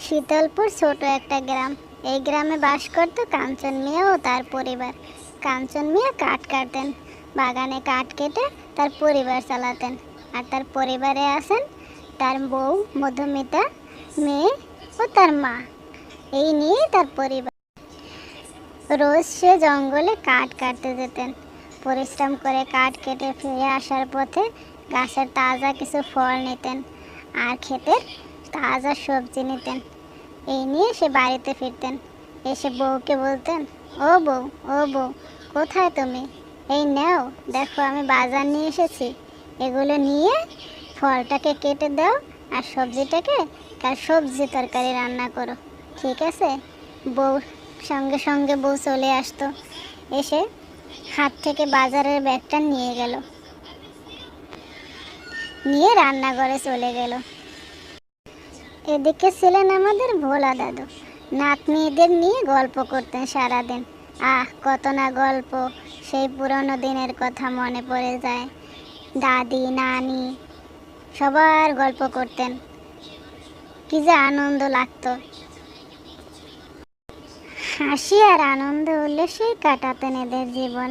শীতলপুর ছোট একটা গ্রাম। এই গ্রামে বাস করত কাঞ্চন মিয়া ও তার পরিবার। কাঞ্চন মিয়া কাঠ কাটতেন, বাগানে কাঠ কেটে তার পরিবার চালাতেন। আর তার পরিবারে আছেন তার বউ মধুমিতা, মেয়ে ও তার মা। এই নিয়ে তার পরিবার। রোজ সে জঙ্গলে কাঠ কাটতে যেতেন। পরিশ্রম করে কাঠ কেটে ফিরে আসার পথে গাছের তাজা কিছু ফল নিতেন আর ক্ষেতের তাজা সবজি নিতেন। এই নিয়ে সে বাড়িতে ফিরতেন। এসে বউকে বলতেন, ও বউ, ও বউ, কোথায় তুমি? এই নাও, দেখো আমি বাজার নিয়ে এসেছি। এগুলো নিয়ে ফলটাকে কেটে দাও আর সবজিটাকে কাল সবজি তরকারি রান্না করো, ঠিক আছে? বউ সঙ্গে সঙ্গে বউ চলে আসতো। এসে হাত থেকে বাজারের ব্যাগটা নিয়ে গেল, নিয়ে রান্নাঘরে চলে গেল। এদিকে ছিলেন আমাদের ভোলা দাদু। নাতনিদের নিয়ে গল্প করতেন সারাদিন। কত না গল্প! সেই পুরনো দিনের কথা মনে পড়ে যায়। দাদি, নানি সবার গল্প করতেন। কি যে আনন্দ লাগতো! হাসি আর আনন্দ উল্লাসেই কাটাতেন এদের জীবন।